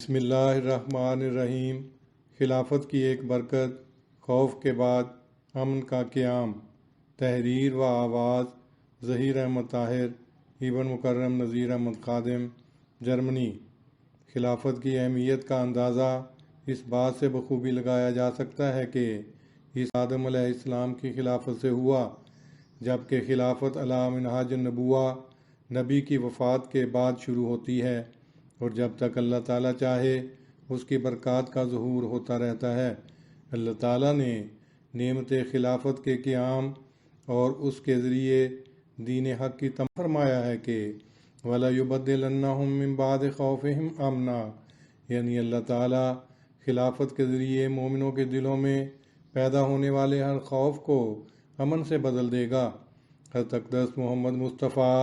بسم اللہ الرحمن الرحیم۔ خلافت کی ایک برکت، خوف کے بعد امن کا قیام۔ تحریر و آواز ظہیر احمد طاہر، ابن مکرم نذیر احمد خادم، جرمنی۔ خلافت کی اہمیت کا اندازہ اس بات سے بخوبی لگایا جا سکتا ہے کہ اس آدم علیہ السلام کی خلافت سے ہوا، جبکہ خلافت علی منہاج النبوہ نبی کی وفات کے بعد شروع ہوتی ہے، اور جب تک اللہ تعالیٰ چاہے اس کی برکات کا ظہور ہوتا رہتا ہے۔ اللہ تعالیٰ نے نعمت خلافت کے قیام اور اس کے ذریعے دین حق کی تمام فرمایا ہے کہ وَلَا يُبَدِّلَنَّهُم مِّن بَعْدِ خَوْفِهِمْ أَمْنًا، یعنی اللہ تعالیٰ خلافت کے ذریعے مومنوں کے دلوں میں پیدا ہونے والے ہر خوف کو امن سے بدل دے گا۔ حضرت اقدس محمد مصطفیٰ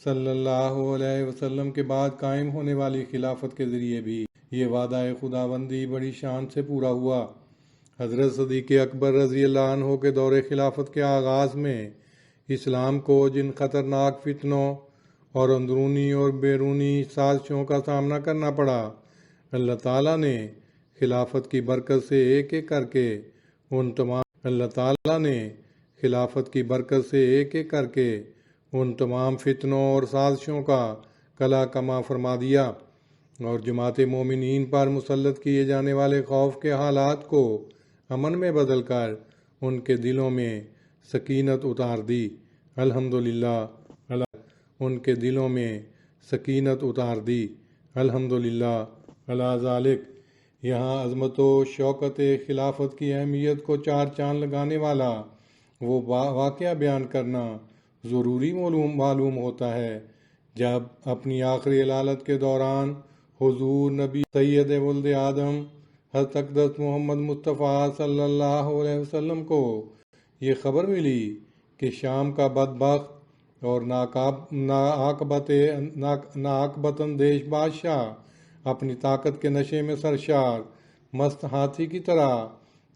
صلی اللہ علیہ وسلم کے بعد قائم ہونے والی خلافت کے ذریعے بھی یہ وعدہ خداوندی بڑی شان سے پورا ہوا۔ حضرت صدیق اکبر رضی اللہ عنہ کے دور خلافت کے آغاز میں اسلام کو جن خطرناک فتنوں اور اندرونی اور بیرونی سازشوں کا سامنا کرنا پڑا، اللہ تعالیٰ نے خلافت کی برکت سے ایک ایک کر کے ان تمام فتنوں اور سازشوں کا کلا کما فرما دیا، اور جماعت مومنین پر مسلط کیے جانے والے خوف کے حالات کو امن میں بدل کر ان کے دلوں میں سکینت اتار دی۔ الحمدللہ علی ذالک۔ یہاں عظمت و شوکت خلافت کی اہمیت کو چار چاند لگانے والا وہ واقعہ بیان کرنا ضروری معلوم ہوتا ہے جب اپنی آخری علالت کے دوران حضور نبی سید ولد آدم حضرت اقدس محمد مصطفیٰ صلی اللہ علیہ وسلم کو یہ خبر ملی کہ شام کا بدبخت اور ناعاقبت اندیش بادشاہ اپنی طاقت کے نشے میں سرشار مست ہاتھی کی طرح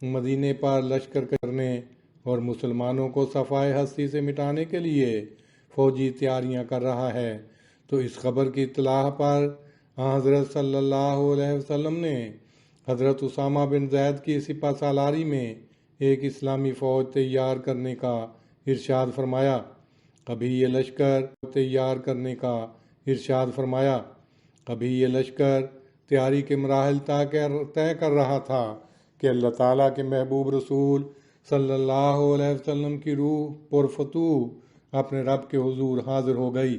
مدینے پر لشکر کرنے اور مسلمانوں کو صفائے ہستی سے مٹانے کے لیے فوجی تیاریاں کر رہا ہے، تو اس خبر کی اطلاع پر حضرت صلی اللہ علیہ وسلم نے حضرت اسامہ بن زید کی سپہ سالاری میں ایک اسلامی فوج تیار کرنے کا ارشاد فرمایا۔ ابھی یہ لشکر تیاری کے مراحل طے کر رہا تھا کہ اللہ تعالیٰ کے محبوب رسول صلی اللہ علیہ وسلم کی روح پرفتوح اپنے رب کے حضور حاضر ہو گئی۔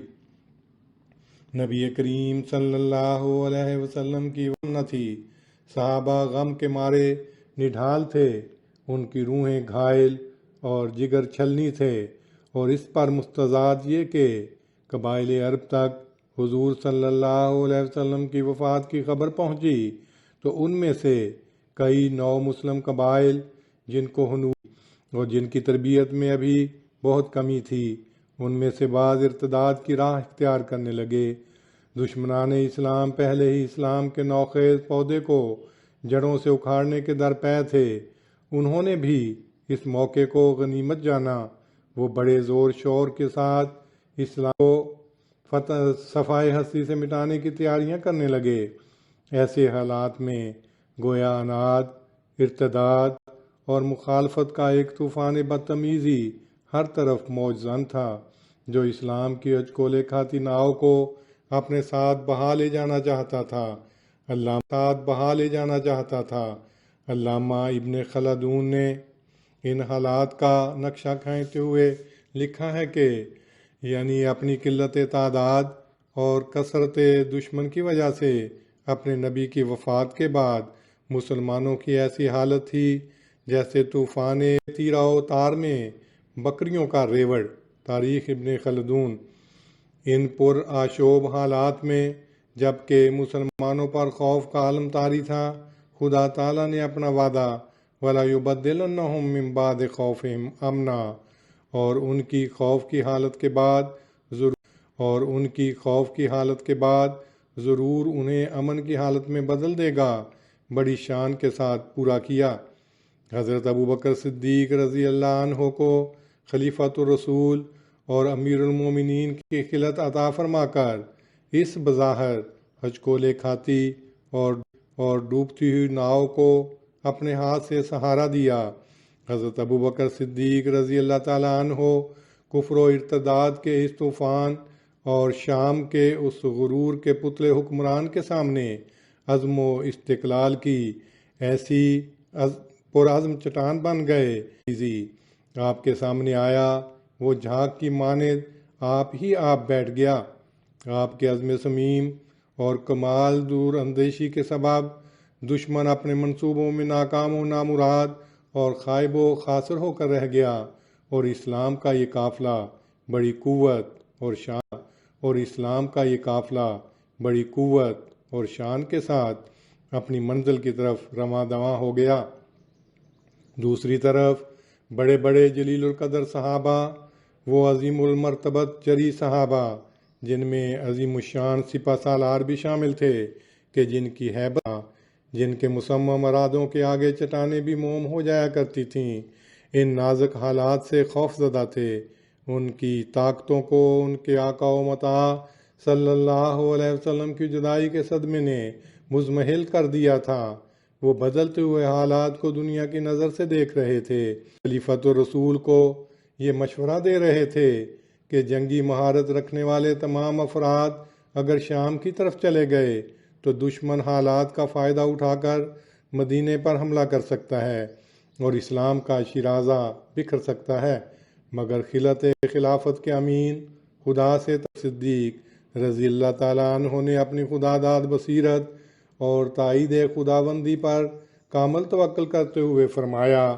نبی کریم صلی اللہ علیہ وسلم کی غم نہ تھی، صحابہ غم کے مارے نڈھال تھے، ان کی روحیں گھائل اور جگر چھلنی تھے، اور اس پر مستزاد یہ کہ قبائل عرب تک حضور صلی اللہ علیہ وسلم کی وفات کی خبر پہنچی تو ان میں سے کئی نو مسلم قبائل جن کو اور جن کی تربیت میں ابھی بہت کمی تھی، ان میں سے بعض ارتداد کی راہ اختیار کرنے لگے۔ دشمنان اسلام پہلے ہی اسلام کے نوخیز پودے کو جڑوں سے اکھاڑنے کے درپے تھے، انہوں نے بھی اس موقع کو غنیمت جانا۔ وہ بڑے زور شور کے ساتھ اسلام کو صفائے ہستی سے مٹانے کی تیاریاں کرنے لگے۔ ایسے حالات میں گویا اناد، ارتداد اور مخالفت کا ایک طوفان بدتمیزی ہر طرف موج زن تھا، جو اسلام کی اچکولے کھاتی ناؤ کو اپنے ساتھ بہا لے جانا چاہتا تھا۔ علامہ ابن خلدون نے ان حالات کا نقشہ کھینچتے ہوئے لکھا ہے کہ یعنی اپنی قلت تعداد اور کثرت دشمن کی وجہ سے اپنے نبی کی وفات کے بعد مسلمانوں کی ایسی حالت تھی جیسے طوفان تیرا و تار میں بکریوں کا ریوڑ۔ تاریخ ابن خلدون۔ ان پر آشوب حالات میں جبکہ مسلمانوں پر خوف کا عالم طاری تھا، خدا تعالیٰ نے اپنا وعدہ وَلَا يُبَدِّلَنَّهُم مِّن بَعْدِ خَوْفِهِمْ أَمْنًا اور ان کی خوف کی حالت کے بعد ضرور انہیں امن کی حالت میں بدل دے گا، بڑی شان کے ساتھ پورا کیا۔ حضرت ابوبکر صدیق رضی اللہ عنہ کو خلیفۃ الرسول اور امیر المومنین کی خلعت عطا فرما کر اس بظاہر ہچکولے کھاتی اور ڈوبتی ہوئی ناؤ کو اپنے ہاتھ سے سہارا دیا۔ حضرت ابوبکر صدیق رضی اللہ تعالیٰ عنہ کفر و ارتداد کے اس طوفان اور شام کے اس غرور کے پتلے حکمران کے سامنے عزم و استقلال کی ایسی پرعزم چٹان بن گئے۔ آپ کے سامنے آیا، وہ جھاگ کی مانند آپ ہی آپ بیٹھ گیا۔ آپ کے عزم صمیم اور کمال دور اندیشی کے سبب دشمن اپنے منصوبوں میں ناکام و نامراد اور خائب و خاسر ہو کر رہ گیا، اور اسلام کا یہ قافلہ بڑی قوت اور شان کے ساتھ اپنی منزل کی طرف رواں دواں ہو گیا۔ دوسری طرف بڑے بڑے جلیل القدر صحابہ، وہ عظیم المرتبت جری صحابہ جن میں عظیم الشان سپہ سالار بھی شامل تھے، کہ جن کی ہیبت، جن کے مصمم ارادوں کے آگے چٹانیں بھی موم ہو جایا کرتی تھیں، ان نازک حالات سے خوف زدہ تھے۔ ان کی طاقتوں کو ان کے آقا و مطاع صلی اللہ علیہ وسلم کی جدائی کے صدمے نے مضمحل کر دیا تھا۔ وہ بدلتے ہوئے حالات کو دنیا کی نظر سے دیکھ رہے تھے۔ خلیفۃ الرسول کو یہ مشورہ دے رہے تھے کہ جنگی مہارت رکھنے والے تمام افراد اگر شام کی طرف چلے گئے تو دشمن حالات کا فائدہ اٹھا کر مدینے پر حملہ کر سکتا ہے اور اسلام کا شیرازہ بکھر سکتا ہے، مگر خلافت کے امین خدا سے صدیق رضی اللہ تعالیٰ عنہ نے اپنی خدا داد بصیرت اور تائید خداوندی پر کامل توکل کرتے ہوئے فرمایا،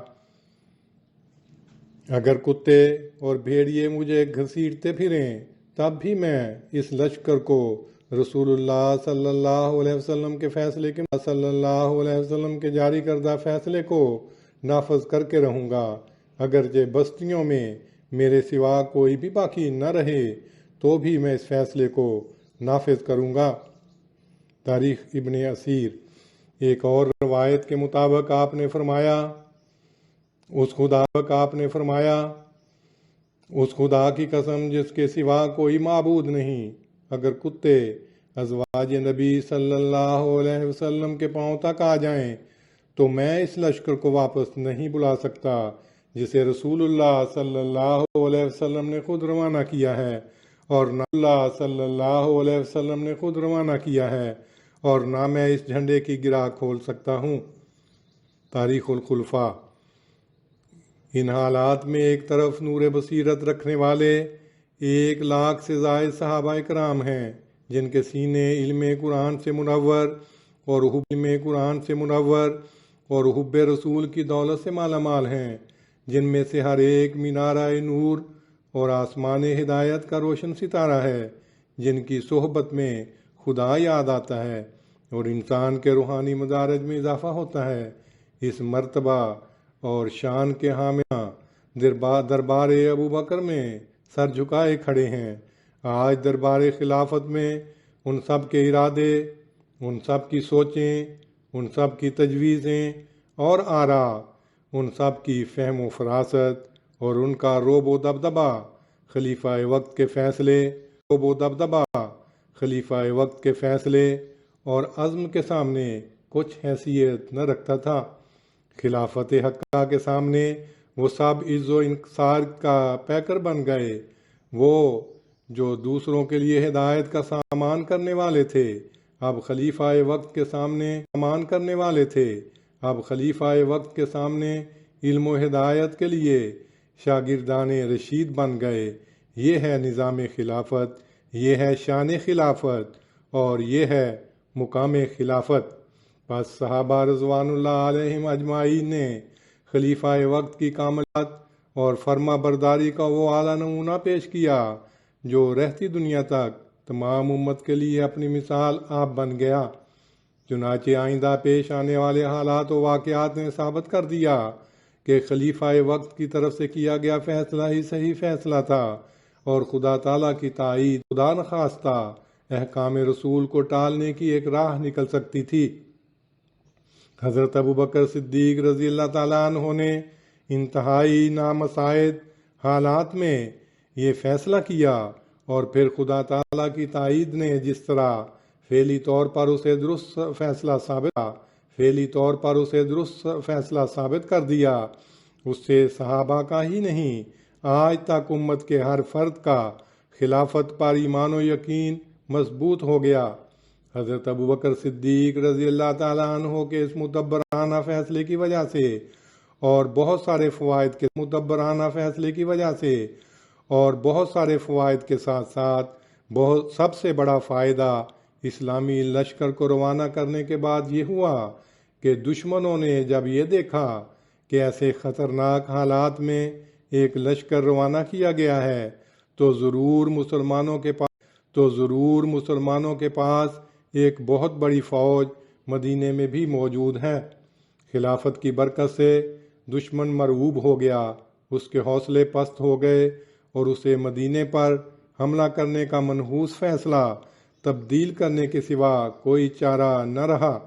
اگر کتے اور بھیڑیے مجھے گھسیٹتے پھریں تب بھی میں اس لشکر کو رسول اللہ صلی اللہ علیہ وسلم کے جاری کردہ فیصلے کو نافذ کر کے رہوں گا، اگرچہ بستیوں میں میرے سوا کوئی بھی باقی نہ رہے تو بھی میں اس فیصلے کو نافذ کروں گا۔ تاریخ ابن اسیر۔ ایک اور روایت کے مطابق آپ نے فرمایا، اس خدا کی قسم جس کے سوا کوئی معبود نہیں، اگر کتے ازواج نبی صلی اللہ علیہ وسلم کے پاؤں تک آ جائیں تو میں اس لشکر کو واپس نہیں بلا سکتا جسے رسول اللہ صلی اللہ علیہ وسلم نے خود روانہ کیا ہے، اور نہ اللہ صلی اللہ علیہ وسلم نے خود روانہ کیا ہے، اور نہ میں اس جھنڈے کی گرہ کھول سکتا ہوں۔ تاریخ الخلفاء۔ ان حالات میں ایک طرف نور بصیرت رکھنے والے 1,00,000 سے زائد صحابہ اکرام ہیں، جن کے سینے علم قرآن سے منور اور حب رسول کی دولت سے مالا مال ہیں، جن میں سے ہر ایک مینارہ نور اور آسمان ہدایت کا روشن ستارہ ہے، جن کی صحبت میں خدا یاد آتا ہے اور انسان کے روحانی مدارج میں اضافہ ہوتا ہے۔ اس مرتبہ اور شان کے حاملہ دربار ابوبکر میں سر جھکائے کھڑے ہیں۔ آج دربار خلافت میں ان سب کے ارادے، ان سب کی سوچیں، ان سب کی تجویزیں اور آراء، ان سب کی فہم و فراست اور ان کا رعب و دبدبہ خلیفہ وقت کے فیصلے اور عزم کے سامنے کچھ حیثیت نہ رکھتا تھا۔ خلافت حقہ کے سامنے وہ سب عز و انکسار کا پیکر بن گئے۔ وہ جو دوسروں کے لیے ہدایت کا سامان کرنے والے تھے، اب خلیفہ وقت کے سامنے علم و ہدایت کے لیے شاگردان رشید بن گئے۔ یہ ہے نظام خلافت، یہ ہے شان خلافت، اور یہ ہے مقام خلافت۔ پس صحابہ رضوان اللہ علیہم اجمعین نے خلیفہ وقت کی کاملات اور فرما برداری کا وہ اعلیٰ نمونہ پیش کیا جو رہتی دنیا تک تمام امت کے لیے اپنی مثال آپ بن گیا۔ چنانچہ آئندہ پیش آنے والے حالات و واقعات نے ثابت کر دیا کہ خلیفہ وقت کی طرف سے کیا گیا فیصلہ ہی صحیح فیصلہ تھا، اور خدا تعالیٰ کی تائید خدا نخواستہ احکام رسول کو ٹالنے کی ایک راہ نکل سکتی تھی۔ حضرت ابوبکر صدیق رضی اللہ تعالیٰ عنہ نے انتہائی نامساعد حالات میں یہ فیصلہ کیا، اور پھر خدا تعالیٰ کی تائید نے جس طرح فعلی طور پر اسے درست فیصلہ ثابت کر دیا۔ اس سے صحابہ کا ہی نہیں، آج تک امت کے ہر فرد کا خلافت پر ایمان و یقین مضبوط ہو گیا۔ حضرت ابوبکر صدیق رضی اللہ تعالیٰ عنہ کے اس مدبرانہ فیصلے کی وجہ سے اور بہت سارے فوائد کے ساتھ ساتھ سب سے بڑا فائدہ اسلامی لشکر کو روانہ کرنے کے بعد یہ ہوا کہ دشمنوں نے جب یہ دیکھا کہ ایسے خطرناک حالات میں ایک لشکر روانہ کیا گیا ہے تو ضرور مسلمانوں کے پاس ایک بہت بڑی فوج مدینے میں بھی موجود ہے۔ خلافت کی برکت سے دشمن مرعوب ہو گیا، اس کے حوصلے پست ہو گئے اور اسے مدینے پر حملہ کرنے کا منحوس فیصلہ تبدیل کرنے کے سوا کوئی چارہ نہ رہا۔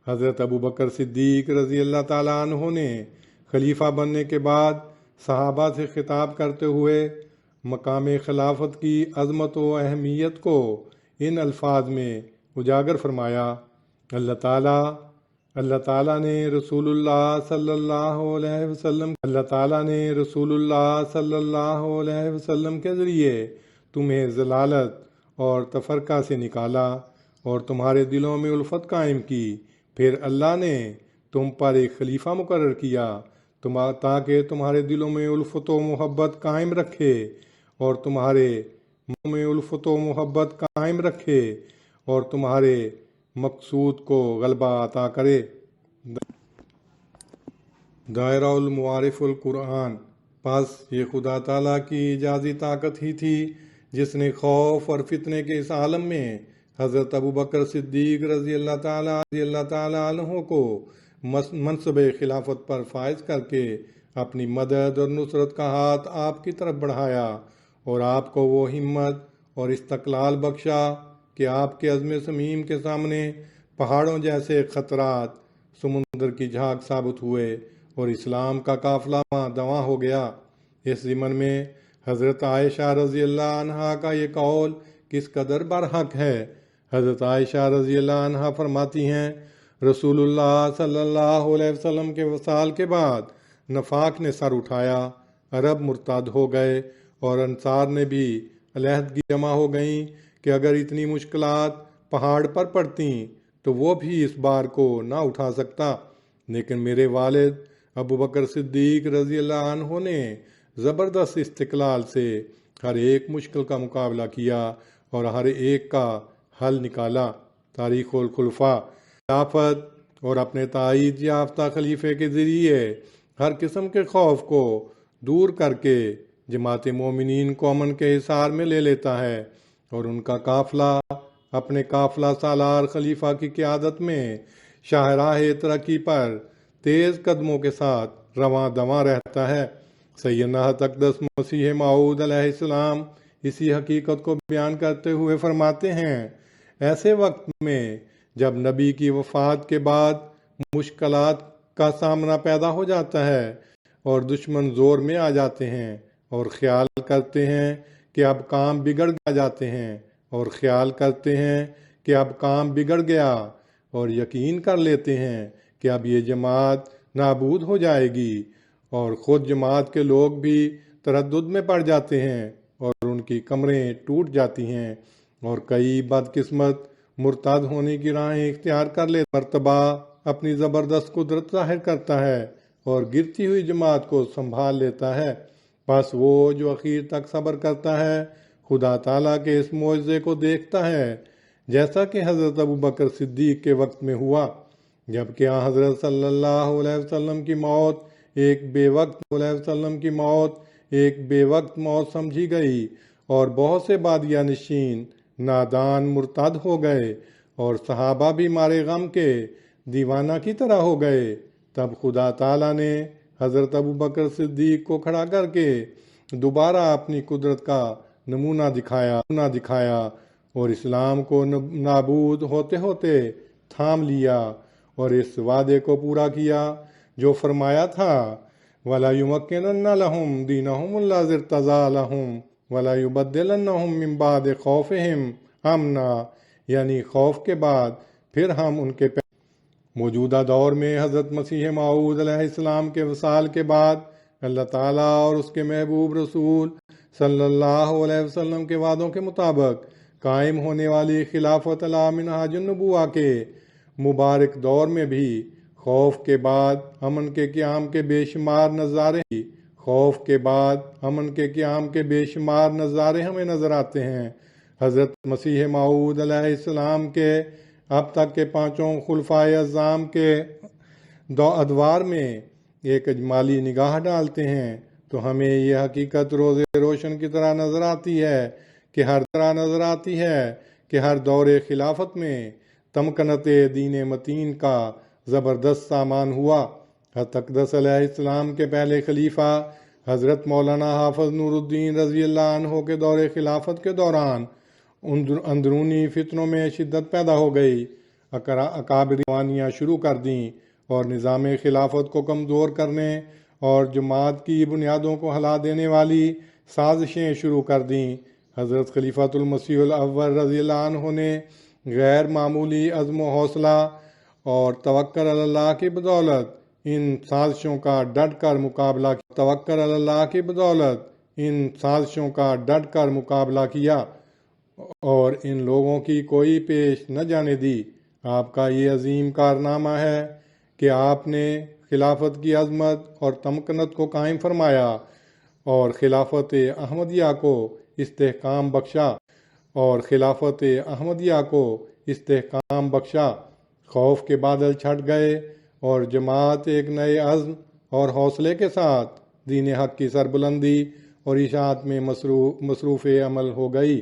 حضرت ابوبکر صدیق رضی اللہ تعالیٰ عنہ نے خلیفہ بننے کے بعد صحابہ سے خطاب کرتے ہوئے مقام خلافت کی عظمت و اہمیت کو ان الفاظ میں اجاگر فرمایا۔ اللہ تعالیٰ نے رسول اللہ صلی اللہ علیہ وسلم کے ذریعے تمہیں ضلالت اور تفرقہ سے نکالا اور تمہارے دلوں میں الفت قائم کی۔ پھر اللہ نے تم پر ایک خلیفہ مقرر کیا تاکہ تمہارے دلوں میں الفت و محبت قائم رکھے اور تمہارے مقصود کو غلبہ عطا کرے۔ دائرہ المعارف القرآن۔ پس یہ خدا تعالیٰ کی اعجازی طاقت ہی تھی جس نے خوف اور فتنے کے اس عالم میں حضرت ابوبکر صدیق رضی اللہ تعالیٰ عنہ کو منصب خلافت پر فائز کر کے اپنی مدد اور نصرت کا ہاتھ آپ کی طرف بڑھایا اور آپ کو وہ ہمت اور استقلال بخشا کہ آپ کے عزم صمیم کے سامنے پہاڑوں جیسے خطرات سمندر کی جھاگ ثابت ہوئے اور اسلام کا قافلہ دواں ہو گیا۔ اس ضمن میں حضرت عائشہ رضی اللہ عنہا کا یہ قول کس قدر برحق ہے۔ حضرت عائشہ رضی اللہ عنہا فرماتی ہیں، رسول اللہ صلی اللہ علیہ وسلم کے وصال کے بعد نفاق نے سر اٹھایا، عرب مرتد ہو گئے اور انصار نے بھی علیحدگی جمع ہو گئیں کہ اگر اتنی مشکلات پہاڑ پر پڑتیں تو وہ بھی اس بار کو نہ اٹھا سکتا، لیکن میرے والد ابوبکر صدیق رضی اللہ عنہ نے زبردست استقلال سے ہر ایک مشکل کا مقابلہ کیا اور ہر ایک کا حل نکالا۔ تاریخ الخلفاء۔ خلافت اور اپنے تائید یافتہ خلیفے کے ذریعے ہر قسم کے خوف کو دور کر کے جماعت مومنین کو امن کے حصار میں لے لیتا ہے اور ان کا قافلہ اپنے قافلہ سالار خلیفہ کی قیادت میں شاہراہ ترقی پر تیز قدموں کے ساتھ رواں دواں رہتا ہے۔ سیدنا اقدس مسیح موعود علیہ السلام اسی حقیقت کو بیان کرتے ہوئے فرماتے ہیں، ایسے وقت میں جب نبی کی وفات کے بعد مشکلات کا سامنا پیدا ہو جاتا ہے اور دشمن زور میں آ جاتے ہیں اور خیال کرتے ہیں کہ اب کام بگڑ گیا اور یقین کر لیتے ہیں کہ اب یہ جماعت نابود ہو جائے گی، اور خود جماعت کے لوگ بھی تردد میں پڑ جاتے ہیں اور ان کی کمریں ٹوٹ جاتی ہیں اور کئی بدقسمت مرتد ہونے کی راہیں اختیار کر لے مرتبہ اپنی زبردست قدرت ظاہر کرتا ہے اور گرتی ہوئی جماعت کو سنبھال لیتا ہے۔ بس وہ جو اخیر تک صبر کرتا ہے خدا تعالیٰ کے اس معجزے کو دیکھتا ہے، جیسا کہ حضرت ابوبکر صدیق کے وقت میں ہوا، جبکہ حضرت صلی اللہ علیہ وسلم کی موت ایک بے وقت موت سمجھی گئی اور بہت سے بادیہ نشین نادان مرتد ہو گئے اور صحابہ بھی مارے غم کے دیوانہ کی طرح ہو گئے، تب خدا تعالیٰ نے حضرت ابوبکر صدیق کو کھڑا کر کے دوبارہ اپنی قدرت کا نمونہ دکھایا اور اسلام کو نابود ہوتے ہوتے تھام لیا اور اس وعدے کو پورا کیا جو فرمایا تھا، وَلَا يُمَكِّنَنَّ لَهُمْ دِينَهُمُ الَّذِي ارْتَضَىٰ لَهُمْ وَلَا يُبَدِّلَنَّهُمْ مِنْ بَعْدِ خَوْفِهِمْ أَمْنًا یعنی خوف کے بعد پھر ہم ان کے موجودہ دور میں حضرت مسیح موعود علیہ السلام کے وصال کے بعد اللہ تعالیٰ اور اس کے محبوب رسول صلی اللہ علیہ وسلم کے وعدوں کے مطابق قائم ہونے والی خلافت علی منہاج النبوہ کے مبارک دور میں بھی خوف کے بعد امن کے قیام کے بے شمار نظارے ہمیں نظر آتے ہیں۔ حضرت مسیح موعود علیہ السلام کے اب تک کے 5 خلفائے اعظام کے ادوار میں ایک اجمالی نگاہ ڈالتے ہیں تو ہمیں یہ حقیقت روز روشن کی طرح نظر آتی ہے کہ ہر دور خلافت میں تمکنت دین متین کا زبردست سامان ہوا۔ حضرت اقدس علیہ السلام کے پہلے خلیفہ حضرت مولانا حافظ نور الدین رضی اللہ عنہ کے دور خلافت کے دوران اندرونی فتنوں میں شدت پیدا ہو گئی۔ اکابر روانیاں شروع کر دیں اور نظام خلافت کو کمزور کرنے اور جماعت کی بنیادوں کو ہلا دینے والی سازشیں شروع کر دیں۔ حضرت خلیفۃ المسیح الاول رضی اللہ عنہ نے غیر معمولی عزم و حوصلہ اور توکل علی اللہ کی بدولت ان سازشوں کا ڈٹ کر مقابلہ کیا اور ان لوگوں کی کوئی پیش نہ جانے دی۔ آپ کا یہ عظیم کارنامہ ہے کہ آپ نے خلافت کی عظمت اور تمکنت کو قائم فرمایا اور خلافت احمدیہ کو استحکام بخشا۔ خوف کے بادل چھٹ گئے اور جماعت ایک نئے عزم اور حوصلے کے ساتھ دین حق کی سربلندی اور اشاعت میں مصروف عمل ہو گئی۔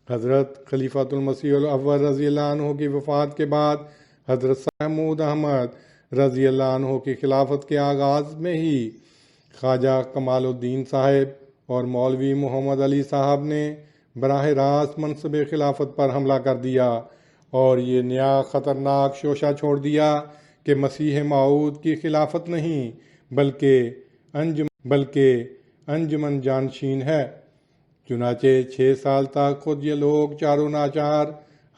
حضرت خلیفۃ المسیح الاول رضی اللہ عنہ کی وفات کے بعد حضرت محمود احمد رضی اللہ عنہ کی خلافت کے آغاز میں ہی خواجہ کمال الدین صاحب اور مولوی محمد علی صاحب نے براہ راست منصب خلافت پر حملہ کر دیا اور یہ نیا خطرناک شوشہ چھوڑ دیا کہ مسیح موعود کی خلافت نہیں بلکہ انجمن جانشین ہے۔ چنانچہ 6 سال تک خود یہ لوگ چاروں ناچار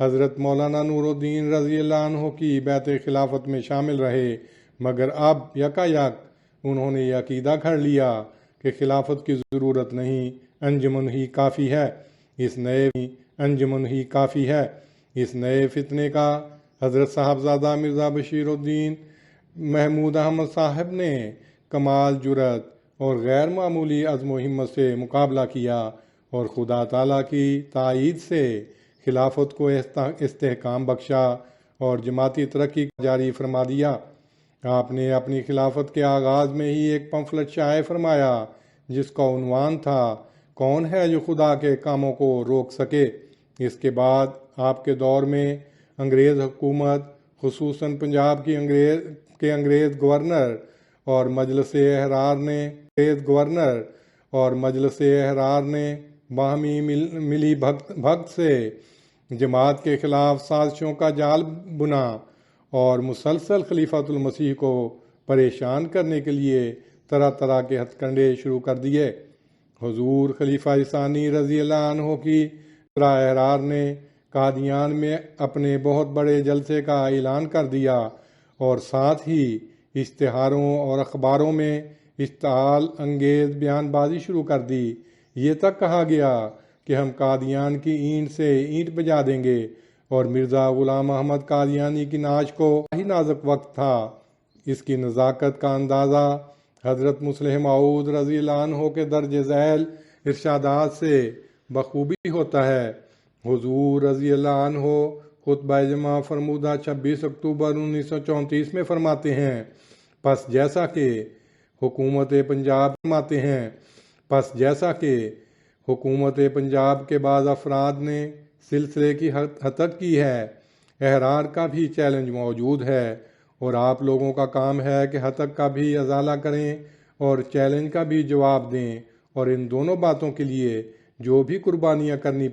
حضرت مولانا نور الدین رضی اللہ عنہ کی بیعت خلافت میں شامل رہے، مگر اب یکایک انہوں نے یہ عقیدہ گھڑ لیا کہ خلافت کی ضرورت نہیں، انجمن ہی کافی ہے۔ اس نئے فتنے کا حضرت صاحبزادہ مرزا بشیر الدین محمود احمد صاحب نے کمال جرأت اور غیر معمولی عزم و ہمت سے مقابلہ کیا اور خدا تعالیٰ کی تائید سے خلافت کو استحکام بخشا اور جماعتی ترقی جاری فرما دیا۔ آپ نے اپنی خلافت کے آغاز میں ہی ایک پمفلٹ شائع فرمایا جس کا عنوان تھا کون ہے جو خدا کے کاموں کو روک سکے۔ اس کے بعد آپ کے دور میں انگریز حکومت خصوصاً پنجاب کی انگریز گورنر اور مجلس احرار نے باہمی ملی بھگت سے جماعت کے خلاف سازشوں کا جال بنا اور مسلسل خلیفۃ المسیح کو پریشان کرنے کے لیے طرح طرح کے ہتھ کنڈے شروع کر دیے۔ حضور خلیفہ ثانی رضی اللہ عنہ کی سربراہ احرار نے قادیان میں اپنے بہت بڑے جلسے کا اعلان کر دیا اور ساتھ ہی اشتہاروں اور اخباروں میں اشتعال انگیز بیان بازی شروع کر دی۔ یہ تک کہا گیا کہ ہم قادیان کی اینٹ سے اینٹ بجا دیں گے اور مرزا غلام احمد قادیانی کی ناش کو ہی نازک وقت تھا۔ اس کی نزاکت کا اندازہ حضرت مسلح موعود رضی اللہ عنہ کے درج ذیل ارشادات سے بخوبی ہوتا ہے۔ حضور رضی اللہ عنہ خطبہ جمعہ فرمودہ 26 اکتوبر 1934 میں فرماتے ہیں پس جیسا کہ حکومت پنجاب کے بعض افراد نے سلسلے کی ہتک کی ہے، احرار کا بھی چیلنج موجود ہے اور آپ لوگوں کا کام ہے کہ ہتک کا بھی ازالہ کریں اور چیلنج کا بھی جواب دیں اور ان دونوں باتوں کے لیے جو بھی قربانیاں کرنی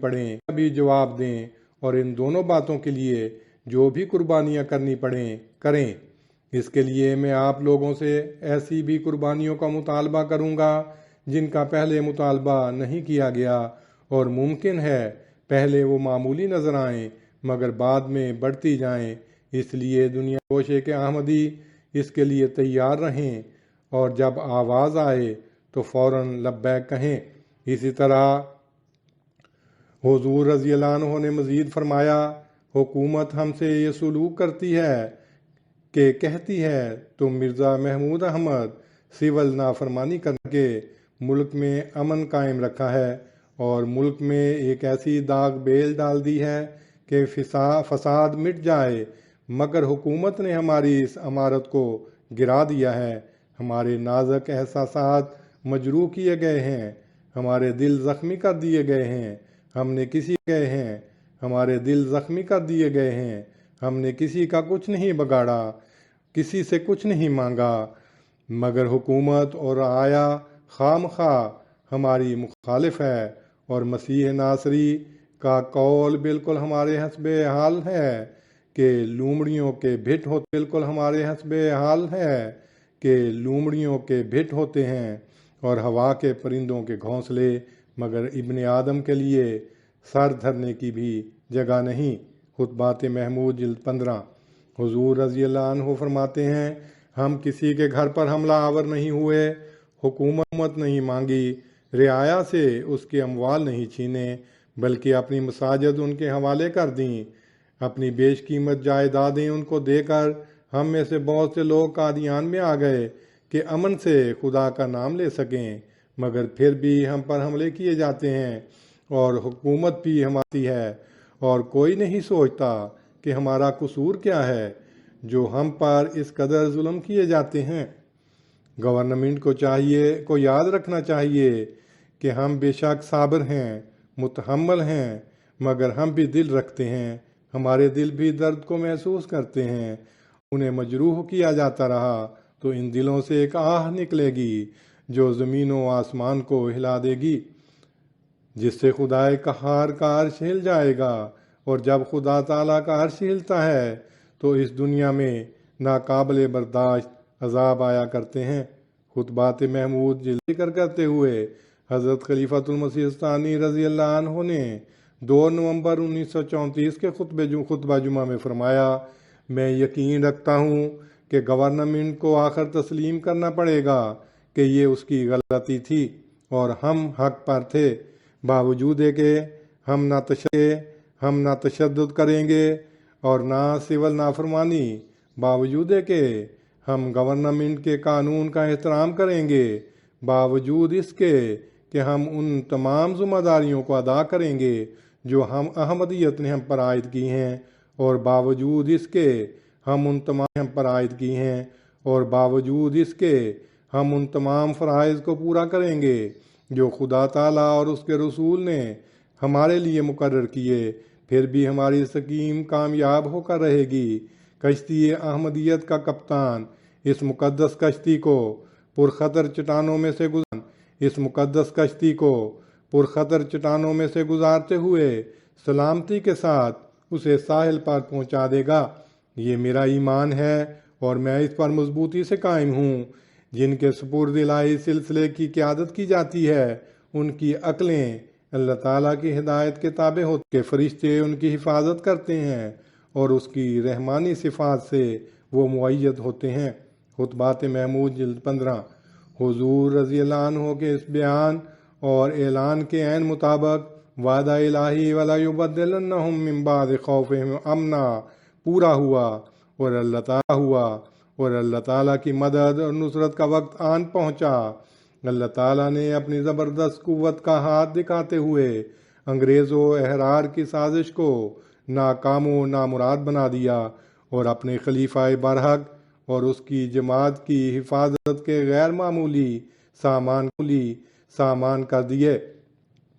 پڑیں کریں۔ اس کے لیے میں آپ لوگوں سے ایسی بھی قربانیوں کا مطالبہ کروں گا جن کا پہلے مطالبہ نہیں کیا گیا اور ممکن ہے پہلے وہ معمولی نظر آئیں مگر بعد میں بڑھتی جائیں، اس لیے دنیا گوشے کے احمدی اس کے لیے تیار رہیں، اور جب آواز آئے تو فوراً لبیک کہیں۔ اسی طرح حضور رضی اللہ عنہ نے مزید فرمایا، حکومت ہم سے یہ سلوک کرتی ہے کہ کہتی ہے تم مرزا محمود احمد سول نافرمانی کر کے ملک میں امن قائم رکھا ہے اور ملک میں ایک ایسی داغ بیل ڈال دی ہے کہ فساد مٹ جائے، مگر حکومت نے ہماری اس عمارت کو گرا دیا ہے، ہمارے نازک احساسات مجروح کیے گئے ہیں، ہمارے دل زخمی کر دیے گئے ہیں، ہمارے دل زخمی کر دیے گئے ہیں، ہم نے کسی کا کچھ نہیں بگاڑا، کسی سے کچھ نہیں مانگا، مگر حکومت اور رعایا خواہ مخواہ ہماری مخالف ہے، اور مسیح ناصری کا قول بالکل ہمارے حسب حال ہے کہ لومڑیوں کے بھٹ ہوتے ہوتے ہیں اور ہوا کے پرندوں کے گھونسلے، مگر ابن آدم کے لیے سر دھرنے کی بھی جگہ نہیں۔ خطبات محمود جلد 15۔ حضور رضی اللہ عنہ فرماتے ہیں، ہم کسی کے گھر پر حملہ آور نہیں ہوئے، حکومت نہیں مانگی، رعایا سے اس کے اموال نہیں چھینے، بلکہ اپنی مساجد ان کے حوالے کر دیں، اپنی بیش قیمت جائیدادیں ان کو دے کر ہم میں سے بہت سے لوگ قادیان میں آ گئے کہ امن سے خدا کا نام لے سکیں، مگر پھر بھی ہم پر حملے کیے جاتے ہیں اور حکومت بھی ہماری ہے، اور کوئی نہیں سوچتا کہ ہمارا قصور کیا ہے جو ہم پر اس قدر ظلم کیے جاتے ہیں۔ گورنمنٹ کو یاد رکھنا چاہیے کہ ہم بے شک صابر ہیں، متحمل ہیں، مگر ہم بھی دل رکھتے ہیں، ہمارے دل بھی درد کو محسوس کرتے ہیں۔ انہیں مجروح کیا جاتا رہا تو ان دلوں سے ایک آہ نکلے گی جو زمین و آسمان کو ہلا دے گی، جس سے خدائے قہار کا عرش ہل جائے گا، اور جب خدا تعالیٰ کا عرش ہلتا ہے تو اس دنیا میں ناقابل برداشت عذاب آیا کرتے ہیں۔ خطبات محمود جلد ذکر کرتے ہوئے حضرت خلیفۃ المسیح الثانی رضی اللہ عنہ نے 2 نومبر 1934 کے خطبہ جمعہ میں فرمایا، میں یقین رکھتا ہوں کہ گورنمنٹ کو آخر تسلیم کرنا پڑے گا کہ یہ اس کی غلطی تھی اور ہم حق پر تھے، باوجود کہ ہم نہ تشدد کریں گے اور نہ سول نافرمانی، باوجود کہ ہم گورنمنٹ کے قانون کا احترام کریں گے، باوجود اس کے کہ ہم ان تمام ذمہ داریوں کو ادا کریں گے جو ہم احمدیت نے ہم پر عائد کی ہیں، اور باوجود اس کے ہم ان تمام فرائض کو پورا کریں گے جو خدا تعالیٰ اور اس کے رسول نے ہمارے لیے مقرر کیے، پھر بھی ہماری سکیم کامیاب ہو کر رہے گی۔ کشتی احمدیت کا کپتان اس مقدس کشتی کو پرخطر چٹانوں میں سے گزارتے ہوئے سلامتی کے ساتھ اسے ساحل پر پہنچا دے گا۔ یہ میرا ایمان ہے اور میں اس پر مضبوطی سے قائم ہوں۔ جن کے سپرد الہی سلسلے کی قیادت کی جاتی ہے، ان کی عقلیں اللہ تعالیٰ کی ہدایت کے تابع ہوتے کہ فرشتے ان کی حفاظت کرتے ہیں اور اس کی رحمانی صفات سے وہ مؤید ہوتے ہیں۔ خطبات محمود جلد 15۔ حضور رضی اللہ عنہ کے اس بیان اور اعلان کے عین مطابق وعدہ الہی وَلَا يُبَدِّلَنَّهُم مِّن بَعْدِ خَوْفِهِمْ أَمْنًا پورا ہوا اور اللہ تعالیٰ کی مدد اور نصرت کا وقت آن پہنچا۔ اللہ تعالیٰ نے اپنی زبردست قوت کا ہاتھ دکھاتے ہوئے انگریز و احرار کی سازش کو ناکام و نامراد بنا دیا اور اپنے خلیفہ برحق اور اس کی جماعت کی حفاظت کے غیر معمولی سامان کر دیے،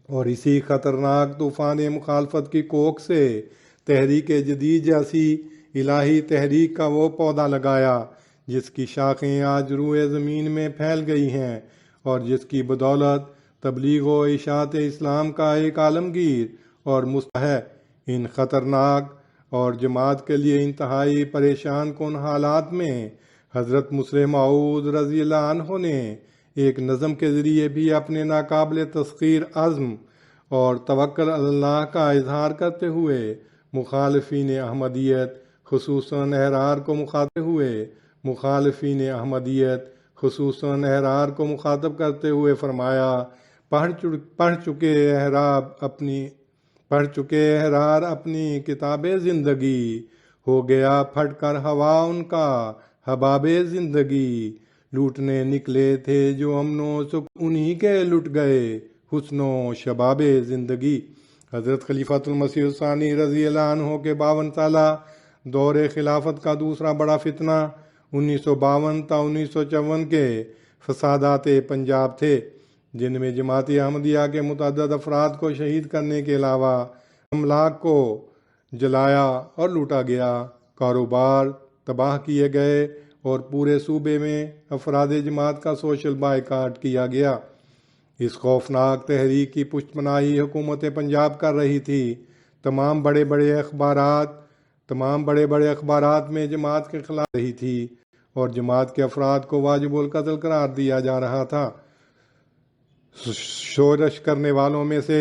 اور اسی خطرناک طوفان مخالفت کی کوکھ سے تحریک جدید جیسی الہی تحریک کا وہ پودا لگایا جس کی شاخیں آج روئے زمین میں پھیل گئی ہیں، اور جس کی بدولت تبلیغ و اشاعت اسلام کا ایک عالمگیر اور ہے۔ ان خطرناک اور جماعت کے لیے انتہائی پریشان کن حالات میں حضرت مسلم موعود رضی اللہ عنہ نے ایک نظم کے ذریعے بھی اپنے ناقابل تسخیر عزم اور توکل اللہ کا اظہار کرتے ہوئے مخالفین احمدیت خصوصاً احرار کو مخاطب کرتے ہوئے فرمایا، پڑھ چکے احرار اپنی کتاب زندگی، ہو گیا پھٹ کر ہوا ان کا حباب زندگی، لوٹنے نکلے تھے جو امن و سکون انہی کے لٹ گئے حسن و شباب زندگی۔ حضرت خلیفۃ المسیح الثانی رضی اللہ عنہ کے 52 سالہ دور خلافت کا دوسرا بڑا فتنہ 1952 تا 1954 کے فسادات پنجاب تھے، جن میں جماعت احمدیہ کے متعدد افراد کو شہید کرنے کے علاوہ املاک کو جلایا اور لوٹا گیا، کاروبار تباہ کیے گئے اور پورے صوبے میں افراد جماعت کا سوشل بائیکاٹ کیا گیا۔ اس خوفناک تحریک کی پشت پناہی حکومت پنجاب کر رہی تھی۔ تمام بڑے بڑے اخبارات میں جماعت کے خلاف رہی تھی اور جماعت کے افراد کو واجب القتل قرار دیا جا رہا تھا۔ شورش کرنے والوں میں سے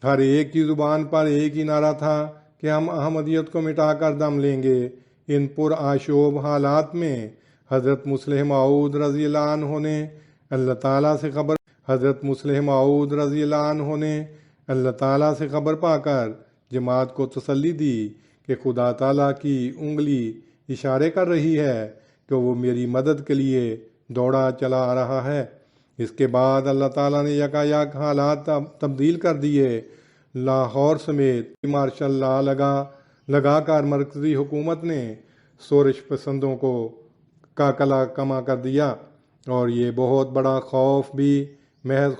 ہر ایک کی زبان پر ایک ہی نعرہ تھا کہ ہم احمدیت کو مٹا کر دم لیں گے۔ ان پرآشوب حالات میں حضرت مصلح موعود رضی اللہ عنہ نے اللہ تعالیٰ سے خبر پا کر جماعت کو تسلی دی کہ خدا تعالیٰ کی انگلی اشارے کر رہی ہے کہ وہ میری مدد کے لیے دوڑا چلا آ رہا ہے۔ اس کے بعد اللہ تعالیٰ نے یکایک حالات تبدیل کر دیے۔ لاہور سمیت مارشل لا لگا کر مرکزی حکومت نے شورش پسندوں کا کلا کما کر دیا، اور یہ بہت بڑا خوف بھی محض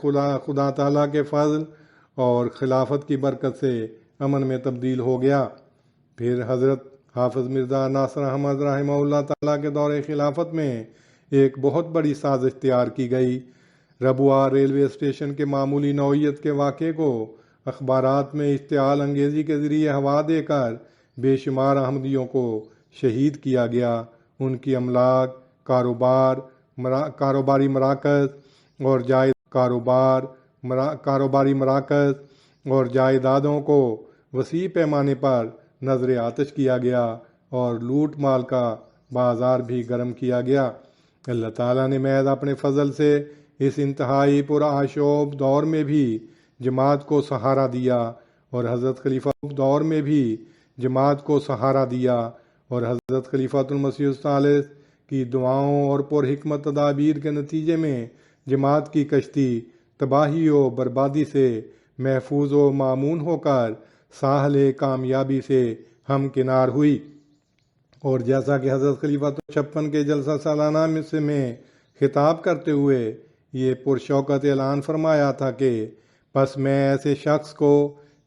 خدا تعالیٰ کے فضل اور خلافت کی برکت سے امن میں تبدیل ہو گیا۔ پھر حضرت حافظ مرزا ناصر احمد رحمہ اللہ تعالیٰ کے دور خلافت میں ایک بہت بڑی سازش تیار کی گئی۔ ربوہ ریلوے اسٹیشن کے معمولی نوعیت کے واقعے کو اخبارات میں اشتعال انگیزی کے ذریعے ہوا دے کر بے شمار احمدیوں کو شہید کیا گیا۔ ان کی املاک، کاروباری مراکز اور جائیدادوں کو وسیع پیمانے پر نظر آتش کیا گیا اور لوٹ مال کا بازار بھی گرم کیا گیا۔ اللہ تعالیٰ نے محض اپنے فضل سے اس انتہائی پرآشوب دور میں بھی جماعت کو سہارا دیا، اور حضرت خلیفۃ المسیح الثالث کی دعاؤں اور پرحکمت تدابیر کے نتیجے میں جماعت کی کشتی تباہی و بربادی سے محفوظ و مامون ہو کر ساحل کامیابی سے ہمکنار ہوئی۔ اور جیسا کہ حضرت خلیفۃ 56 کے جلسہ سالانہ میں خطاب کرتے ہوئے یہ پرشوکت اعلان فرمایا تھا کہ بس میں ایسے شخص کو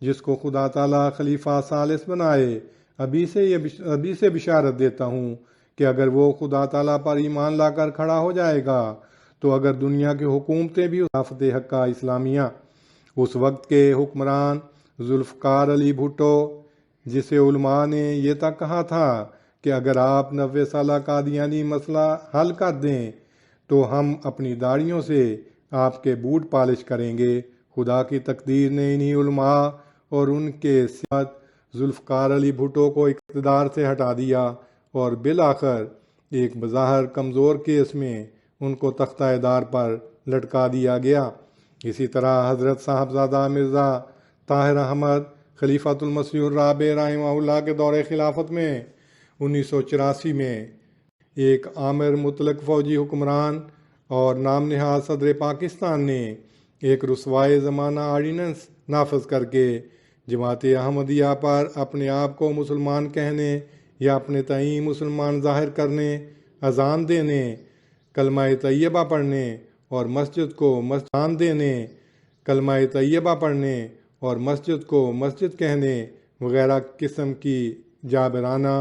جس کو خدا تعالیٰ خلیفہ ثالث بنائے ابھی سے بشارت دیتا ہوں کہ اگر وہ خدا تعالیٰ پر ایمان لا کر کھڑا ہو جائے گا تو اگر دنیا کی حکومتیں بھی خلافت حقہ اسلامیہ، اس وقت کے حکمران ذوالفقار علی بھٹو، جسے علماء نے یہ تک کہا تھا کہ اگر آپ 90 سالہ قادیانی مسئلہ حل کر دیں تو ہم اپنی داڑھیوں سے آپ کے بوٹ پالش کریں گے، خدا کی تقدیر نے انہی علماء اور ان کے سمت ذوالفقار علی بھٹو کو اقتدار سے ہٹا دیا، اور بالآخر ایک بظاہر کمزور کیس میں ان کو تختہ دار پر لٹکا دیا گیا۔ اسی طرح حضرت صاحبزادہ مرزا طاہر احمد خلیفۃ المسیح الرابع رحمہ اللہ کے دور خلافت میں 1984 میں ایک آمر مطلق فوجی حکمران اور نام نہاد صدر پاکستان نے ایک رسوائے زمانہ آرڈیننس نافذ کر کے جماعت احمدیہ پر اپنے آپ کو مسلمان کہنے یا اپنے تئیں مسلمان ظاہر کرنے، اذان دینے، کلمہ طیبہ پڑھنے اور مسجد کو مسجد کہنے وغیرہ قسم کی جابرانہ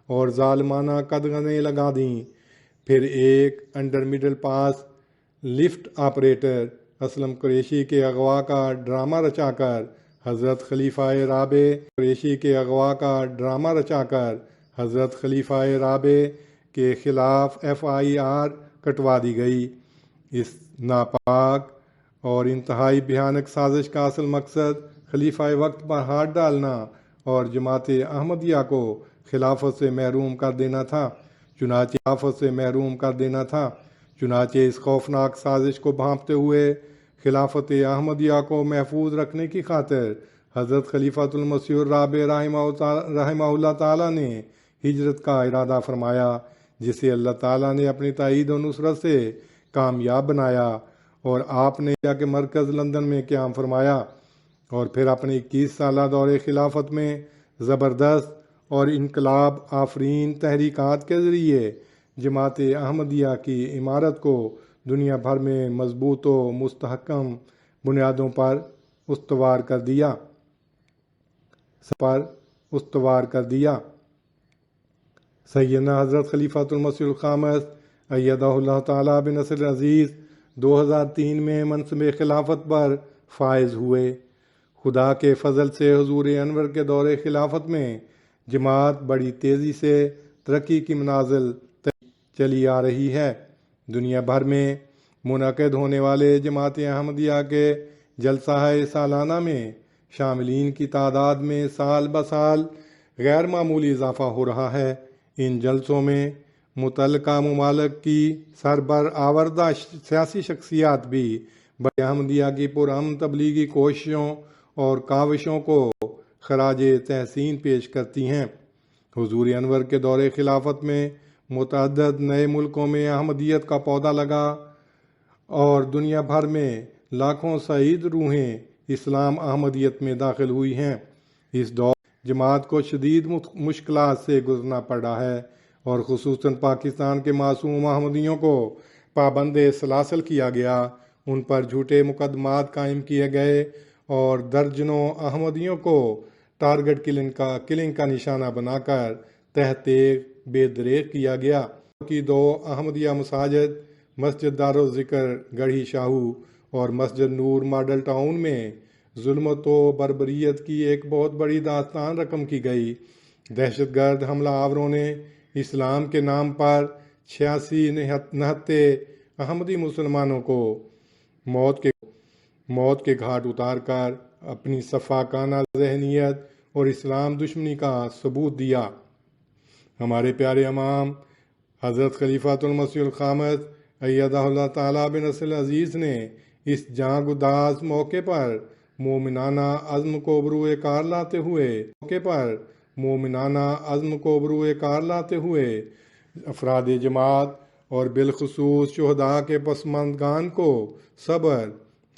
اور ظالمانہ قدغنیں لگا دیں۔ پھر ایک انڈر مڈل پاس لفٹ آپریٹر اسلم قریشی کے اغوا کا ڈرامہ رچا کر حضرت خلیفہ رابع کے خلاف FIR کٹوا دی گئی۔ اس ناپاک اور انتہائی بھیانک سازش کا اصل مقصد خلیفہ وقت پر ہاتھ ڈالنا اور جماعت احمدیہ کو خلافت سے محروم کر دینا تھا۔ چنانچہ اس خوفناک سازش کو بھانپتے ہوئے خلافت احمدیہ کو محفوظ رکھنے کی خاطر حضرت خلیفۃ المسیح الرابع رحمہ اللہ تعالیٰ نے ہجرت کا ارادہ فرمایا، جسے اللہ تعالیٰ نے اپنی تائید و نصرت سے کامیاب بنایا، اور آپ نے کے مرکز لندن میں قیام فرمایا، اور پھر اپنے 21 سالہ دور خلافت میں زبردست اور انقلاب آفرین تحریکات کے ذریعے جماعت احمدیہ کی عمارت کو دنیا بھر میں مضبوط و مستحکم بنیادوں پر استوار کر دیا۔ سیدنا حضرت خلیفۃ المسیح الخامس ایدہ اللہ تعالیٰ بنصر عزیز 2003 میں منصب خلافت پر فائز ہوئے۔ خدا کے فضل سے حضور انور کے دور خلافت میں جماعت بڑی تیزی سے ترقی کی منازل چلی آ رہی ہے۔ دنیا بھر میں منعقد ہونے والے جماعت احمدیہ کے جلسہ سالانہ میں شاملین کی تعداد میں سال بسال غیر معمولی اضافہ ہو رہا ہے۔ ان جلسوں میں متعلقہ ممالک کی سربراہ سیاسی شخصیات بھی بڑی احمدیہ کی پرامن تبلیغی کوششوں اور کاوشوں کو خراج تحسین پیش کرتی ہیں۔ حضور انور کے دور خلافت میں متعدد نئے ملکوں میں احمدیت کا پودا لگا اور دنیا بھر میں لاکھوں سعید روحیں اسلام احمدیت میں داخل ہوئی ہیں۔ اس دور جماعت کو شدید مشکلات سے گزرنا پڑا ہے، اور خصوصاً پاکستان کے معصوم احمدیوں کو پابند سلاسل کیا گیا، ان پر جھوٹے مقدمات قائم کیے گئے اور درجنوں احمدیوں کو ٹارگٹ کلنگ کا نشانہ بنا کر تحت بے دریغ کیا گیا۔ کی 2 احمدیہ مساجد، مسجد دارالذکر گڑھی شاہو اور مسجد نور ماڈل ٹاؤن میں ظلمت و بربریت کی ایک بہت بڑی داستان رقم کی گئی۔ دہشت گرد حملہ آوروں نے اسلام کے نام پر 86 نہتے احمدی مسلمانوں کو موت کے گھاٹ اتار کر اپنی صفاقانہ ذہنیت اور اسلام دشمنی کا ثبوت دیا۔ ہمارے پیارے امام حضرت خلیفۃ المسیح الخامس ایدہ اللہ تعالیٰ بنصر عزیز نے اس جاں گداز موقع پر مومنانہ عزم کو بروئے کار لاتے ہوئے افراد جماعت اور بالخصوص شہداء کے پسماندگان کو صبر،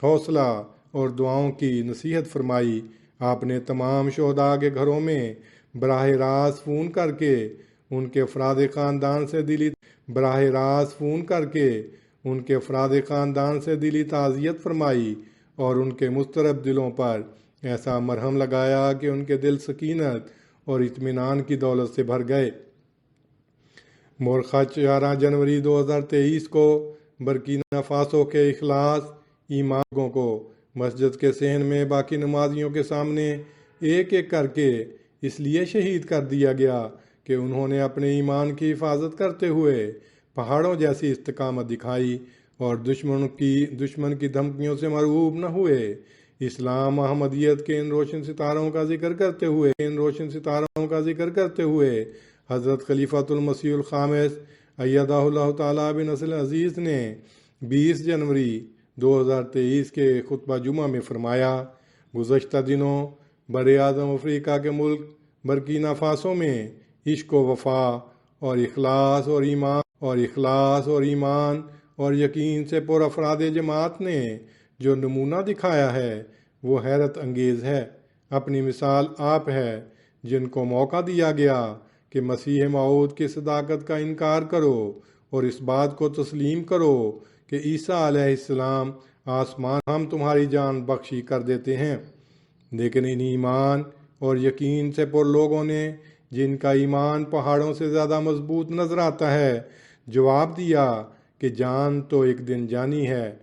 حوصلہ اور دعاؤں کی نصیحت فرمائی۔ آپ نے تمام شہداء کے گھروں میں براہ راست فون کر کے ان کے افراد خاندان سے دلی تعزیت فرمائی اور ان کے مضطرب دلوں پر ایسا مرہم لگایا کہ ان کے دل سکینت اور اطمینان کی دولت سے بھر گئے۔ مورخہ 11 جنوری 2023 کو برکینا فاسو کے اخلاص ایمانوں کو مسجد کے صحن میں باقی نمازیوں کے سامنے ایک ایک کر کے اس لیے شہید کر دیا گیا کہ انہوں نے اپنے ایمان کی حفاظت کرتے ہوئے پہاڑوں جیسی استقامت دکھائی اور دشمن کی دھمکیوں سے مرعوب نہ ہوئے۔ اسلام احمدیت کے ان روشن ستاروں کا ذکر کرتے ہوئے حضرت خلیفۃ المسیح الخامس ایدہ اللہ تعالیٰ بنصر عزیز نے 20 جنوری 2023 کے خطبہ جمعہ میں فرمایا، گزشتہ دنوں براعظم افریقہ کے ملک برکینا فاسو میں عشق و وفا اور اخلاص اور ایمان اور یقین سے پر افراد جماعت نے جو نمونہ دکھایا ہے وہ حیرت انگیز ہے۔ اپنی مثال آپ ہے جن کو موقع دیا گیا کہ مسیح موعود کی صداقت کا انکار کرو اور اس بات کو تسلیم کرو کہ عیسیٰ علیہ السلام آسمان ہم تمہاری جان بخشی کر دیتے ہیں۔ لیکن ان ایمان اور یقین سے پر لوگوں نے، جن کا ایمان پہاڑوں سے زیادہ مضبوط نظر آتا ہے، جواب دیا کہ جان تو ایک دن جانی ہے،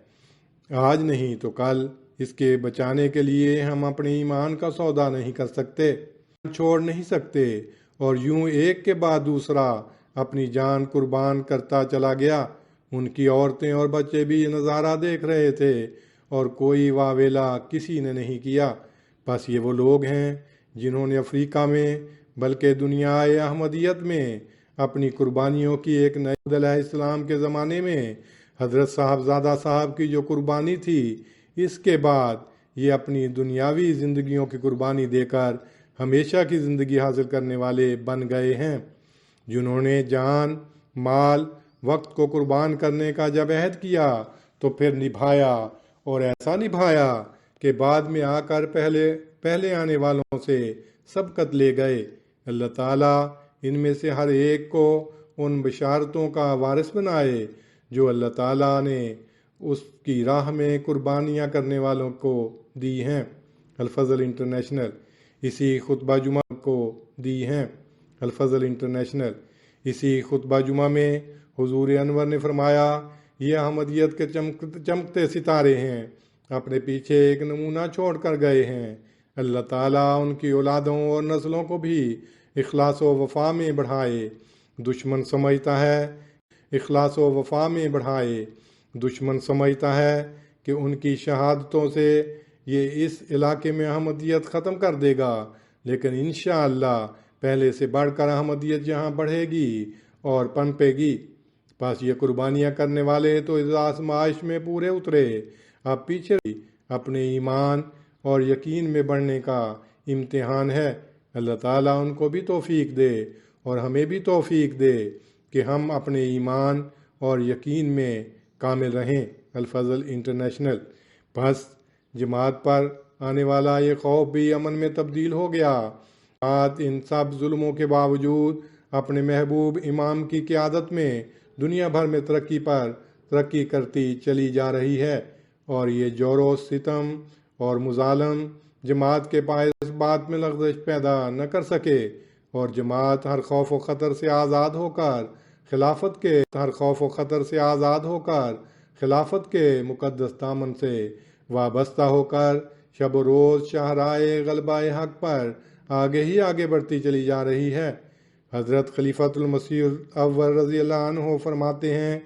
آج نہیں تو کل۔ اس کے بچانے کے لیے ہم اپنے ایمان کا سودا نہیں کر سکتے، چھوڑ نہیں سکتے، اور یوں ایک کے بعد دوسرا اپنی جان قربان کرتا چلا گیا۔ ان کی عورتیں اور بچے بھی یہ نظارہ دیکھ رہے تھے اور کوئی واویلا کسی نے نہیں کیا۔ بس یہ وہ لوگ ہیں جنہوں نے افریقہ میں بلکہ دنیا احمدیت میں اپنی قربانیوں کی ایک نئی علیہ السلام کے زمانے میں حضرت صاحبزادہ صاحب کی جو قربانی تھی، اس کے بعد یہ اپنی دنیاوی زندگیوں کی قربانی دے کر ہمیشہ کی زندگی حاصل کرنے والے بن گئے ہیں، جنہوں نے جان، مال، وقت کو قربان کرنے کا جب عہد کیا تو پھر نبھایا، اور ایسا نبھایا کہ بعد میں آ کر پہلے آنے والوں سے سبقت لے گئے۔ اللہ تعالیٰ ان میں سے ہر ایک کو ان بشارتوں کا وارث بنائے جو اللہ تعالیٰ نے اس کی راہ میں قربانیاں کرنے والوں کو دی ہیں۔ الفضل انٹرنیشنل اسی خطبہ جمعہ کو دی ہیں۔ الفضل انٹرنیشنل اسی خطبہ جمعہ میں حضور انور نے فرمایا، یہ احمدیت کے چمکتے ستارے ہیں، اپنے پیچھے ایک نمونہ چھوڑ کر گئے ہیں۔ اللہ تعالیٰ ان کی اولادوں اور نسلوں کو بھی اخلاص و وفا میں بڑھائے۔ دشمن سمجھتا ہے اخلاص و وفا میں بڑھائے، دشمن سمجھتا ہے کہ ان کی شہادتوں سے یہ اس علاقے میں احمدیت ختم کر دے گا، لیکن انشاءاللہ پہلے سے بڑھ کر احمدیت جہاں بڑھے گی اور پنپے گی۔ بس یہ قربانیاں کرنے والے تو اس آزمائش میں پورے اترے، اب پیچھے اپنے ایمان اور یقین میں بڑھنے کا امتحان ہے۔ اللہ تعالیٰ ان کو بھی توفیق دے اور ہمیں بھی توفیق دے کہ ہم اپنے ایمان اور یقین میں کامل رہیں۔ الفضل انٹرنیشنل بس جماعت پر آنے والا یہ خوف بھی امن میں تبدیل ہو گیا۔ آج ان سب ظلموں کے باوجود اپنے محبوب امام کی قیادت میں دنیا بھر میں ترقی کرتی چلی جا رہی ہے، اور یہ جور و ستم اور مظالم جماعت کے پائے اس بات میں لغزش پیدا نہ کر سکے، اور جماعت ہر خوف و خطر سے آزاد ہو کر خلافت کے مقدس دامن سے وابستہ ہو کر شب و روز شاہراہ غلبہ حق پر آگے ہی آگے بڑھتی چلی جا رہی ہے۔ حضرت خلیفۃ المسیح الاول رضی اللہ عنہ فرماتے ہیں،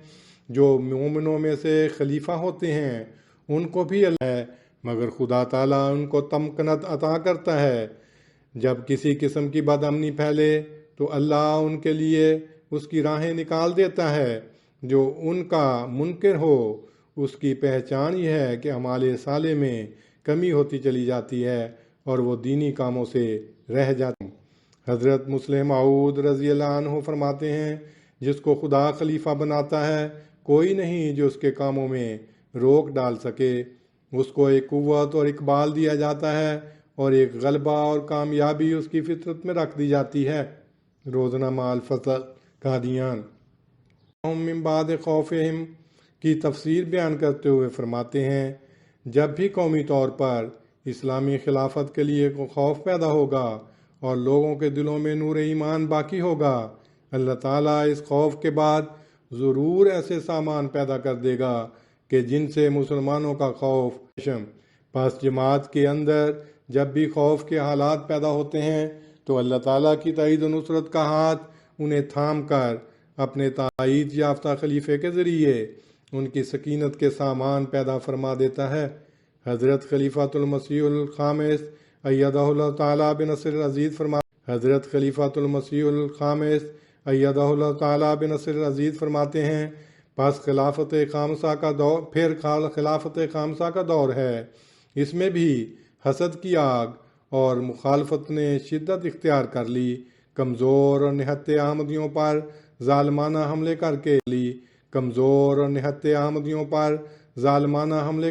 جو مومنوں میں سے خلیفہ ہوتے ہیں ان کو بھی اللہ ہے، مگر خدا تعالیٰ ان کو تمکنت عطا کرتا ہے۔ جب کسی قسم کی بد امنی پھیلے تو اللہ ان کے لیے اس کی راہیں نکال دیتا ہے۔ جو ان کا منکر ہو اس کی پہچان یہ ہے کہ اعمال صالح میں کمی ہوتی چلی جاتی ہے اور وہ دینی کاموں سے رہ جاتے ہیں۔ حضرت مسلم معود رضی اللہ عنہ فرماتے ہیں، جس کو خدا خلیفہ بناتا ہے کوئی نہیں جو اس کے کاموں میں روک ڈال سکے۔ اس کو ایک قوت اور اقبال دیا جاتا ہے اور ایک غلبہ اور کامیابی اس کی فطرت میں رکھ دی جاتی ہے۔ روزنامہ الفضل قادیان من بعد خوفہم کی تفسیر بیان کرتے ہوئے فرماتے ہیں، جب بھی قومی طور پر اسلامی خلافت کے لیے خوف پیدا ہوگا اور لوگوں کے دلوں میں نور ایمان باقی ہوگا، اللہ تعالیٰ اس خوف کے بعد ضرور ایسے سامان پیدا کر دے گا کہ جن سے مسلمانوں کا خوف پس جماعت کے اندر جب بھی خوف کے حالات پیدا ہوتے ہیں تو اللہ تعالیٰ کی تائید و نصرت کا ہاتھ انہیں تھام کر اپنے تائید یافتہ خلیفے کے ذریعے ان کی سکینت کے سامان پیدا فرما دیتا ہے۔ حضرت خلیفۃ المسیح الخامس ایدہ اللہ تعالیٰ بنصر عزیز فرماتے ہیں، پس خلافت خامسہ کا دور ہے، اس میں بھی حسد کی آگ اور مخالفت نے شدت اختیار کر لی، کمزور اور نہتے احمدیوں پر ظالمانہ حملے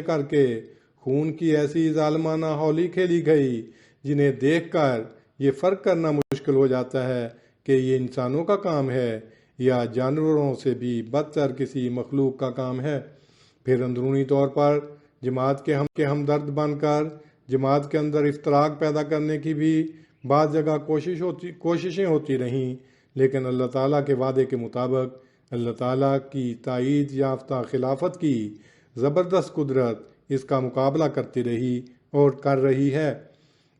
کر کے خون کی ایسی ظالمانہ ہولی کھیلی گئی جنہیں دیکھ کر یہ فرق کرنا مشکل ہو جاتا ہے کہ یہ انسانوں کا کام ہے یا جانوروں سے بھی بدتر کسی مخلوق کا کام ہے۔ پھر اندرونی طور پر جماعت کے ہمدرد بن کر جماعت کے اندر افتراق پیدا کرنے کی بھی بعض جگہ کوششیں ہوتی رہیں، لیکن اللہ تعالیٰ کے وعدے کے مطابق اللہ تعالیٰ کی تائید یافتہ خلافت کی زبردست قدرت اس کا مقابلہ کرتی رہی اور کر رہی ہے،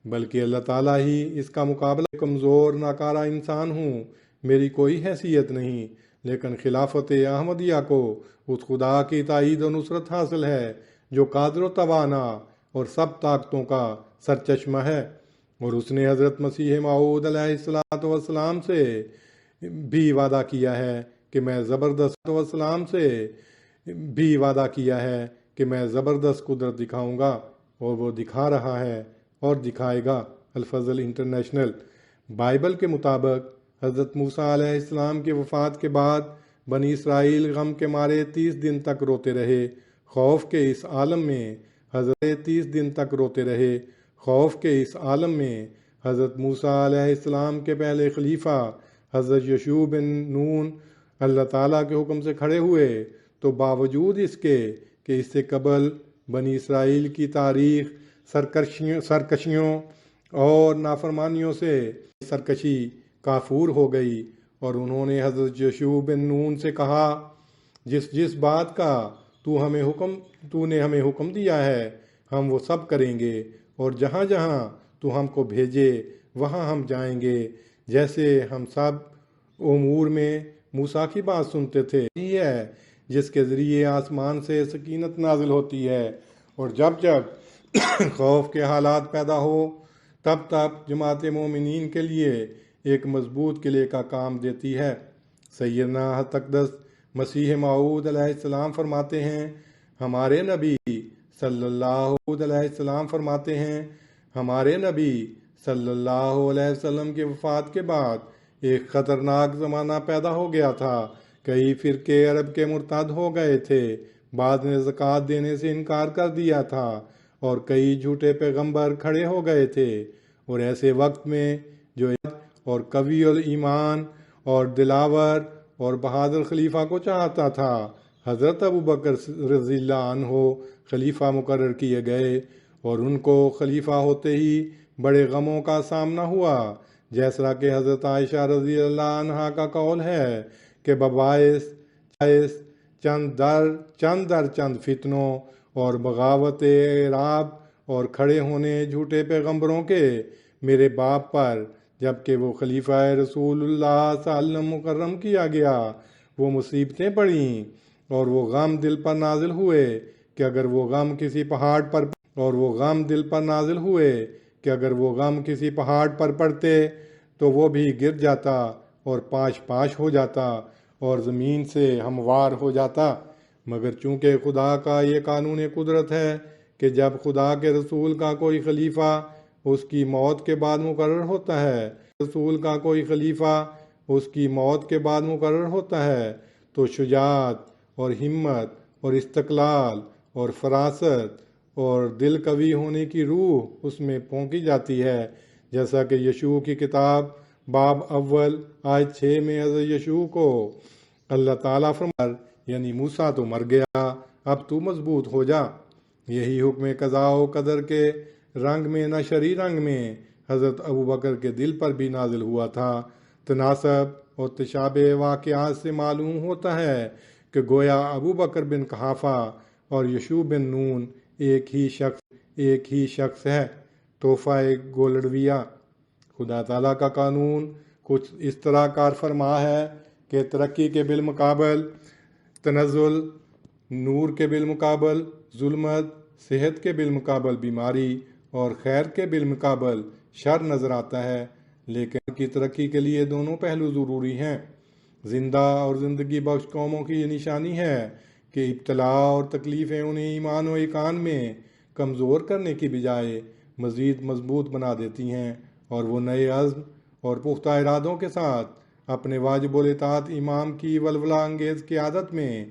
بلکہ اللہ تعالیٰ ہی اس کا مقابلہ۔ کمزور ناکارہ انسان ہوں، میری کوئی حیثیت نہیں، لیکن خلافت احمدیہ کو اس خدا کی تائید و نصرت حاصل ہے جو قادر و توانا اور سب طاقتوں کا سرچشمہ ہے، اور اس نے حضرت مسیح موعود علیہ الصلوۃ والسلام سے بھی وعدہ کیا ہے کہ میں زبردست قدرت دکھاؤں گا، اور وہ دکھا رہا ہے اور دکھائے گا۔ الفضل انٹرنیشنل۔ بائبل کے مطابق حضرت موسیٰ علیہ السلام کی وفات کے بعد بنی اسرائیل غم کے مارے 30 دن تک روتے رہے۔ خوف کے اس عالم میں حضرت موسیٰ علیہ السلام کے پہلے خلیفہ حضرت یشوع بن نون اللہ تعالیٰ کے حکم سے کھڑے ہوئے، تو باوجود اس کے کہ اس سے قبل بنی اسرائیل کی تاریخ سرکشیوں اور نافرمانیوں سے سرکشی کافور ہو گئی، اور انہوں نے حضرت یشوع بن نون سے کہا، جس بات کا تو نے ہمیں حکم دیا ہے ہم وہ سب کریں گے، اور جہاں جہاں تو ہم کو بھیجے وہاں ہم جائیں گے، جیسے ہم سب امور میں موسیٰ کی بات سنتے تھے۔ یہ ہے جس کے ذریعے آسمان سے سکینت نازل ہوتی ہے، اور جب خوف کے حالات پیدا ہو تب جماعت مومنین کے لیے ایک مضبوط قلعے کا کام دیتی ہے۔ سیدنا حضرت اقدس مسیح موعود علیہ السلام فرماتے ہیں، ہمارے نبی صلی اللہ علیہ وسلم کی وفات کے بعد ایک خطرناک زمانہ پیدا ہو گیا تھا۔ کئی فرقے عرب کے مرتد ہو گئے تھے، بعض نے زکوٰۃ دینے سے انکار کر دیا تھا، اور کئی جھوٹے پیغمبر کھڑے ہو گئے تھے، اور ایسے وقت میں جو اور قوی الایمان اور دلاور اور بہادر خلیفہ کو چاہتا تھا، حضرت ابوبکر رضی اللہ عنہ خلیفہ مقرر کیے گئے، اور ان کو خلیفہ ہوتے ہی بڑے غموں کا سامنا ہوا، جیسا کہ حضرت عائشہ رضی اللہ عنہا کا قول ہے کہ بباعث چند در چند فتنوں اور بغاوت اعراب اور کھڑے ہونے جھوٹے پیغمبروں کے میرے باپ پر، جبکہ وہ خلیفہ رسول اللہ صلی اللہ علیہ وسلم مکرم کیا گیا، وہ مصیبتیں پڑیں اور وہ غم دل پر نازل ہوئے کہ اگر وہ غم کسی پہاڑ پر پڑتے تو وہ بھی گر جاتا اور پاش ہو جاتا اور زمین سے ہموار ہو جاتا، مگر چونکہ خدا کا یہ قانون قدرت ہے کہ جب خدا کے رسول کا کوئی خلیفہ اس کی موت کے بعد مقرر ہوتا ہے تو شجاعت اور ہمت اور استقلال اور فراست اور دل قوی ہونے کی روح اس میں پونکی جاتی ہے، جیسا کہ یشوع کی کتاب باب اول آیت 6 میں حضرت یشوع کو اللہ تعالیٰ فرماتا یعنی موسیٰ تو مر گیا، اب تو مضبوط ہو جا۔ یہی حکم قضاء و قدر کے رنگ میں نہ شرعی رنگ میں حضرت ابوبکر کے دل پر بھی نازل ہوا تھا۔ تناسب اور تشابہ واقعات سے معلوم ہوتا ہے کہ گویا ابوبکر بن قحافہ اور یشوع بن نون ایک ہی شخص ہے۔ تحفہ گولڈویہ۔ خدا تعالیٰ کا قانون کچھ اس طرح کار فرما ہے کہ ترقی کے بالمقابل تنزل، نور کے بالمقابل ظلمت، صحت کے بالمقابل بیماری اور خیر کے بالمقابل شر نظر آتا ہے، لیکن کی ترقی کے لیے دونوں پہلو ضروری ہیں۔ زندہ اور زندگی بخش قوموں کی یہ نشانی ہے کہ ابتلا اور تکلیفیں انہیں ایمان و ایقان میں کمزور کرنے کی بجائے مزید مضبوط بنا دیتی ہیں، اور وہ نئے عزم اور پختہ ارادوں کے ساتھ اپنے واجب الاطاعت امام کی ولولہ انگیز قیادت میں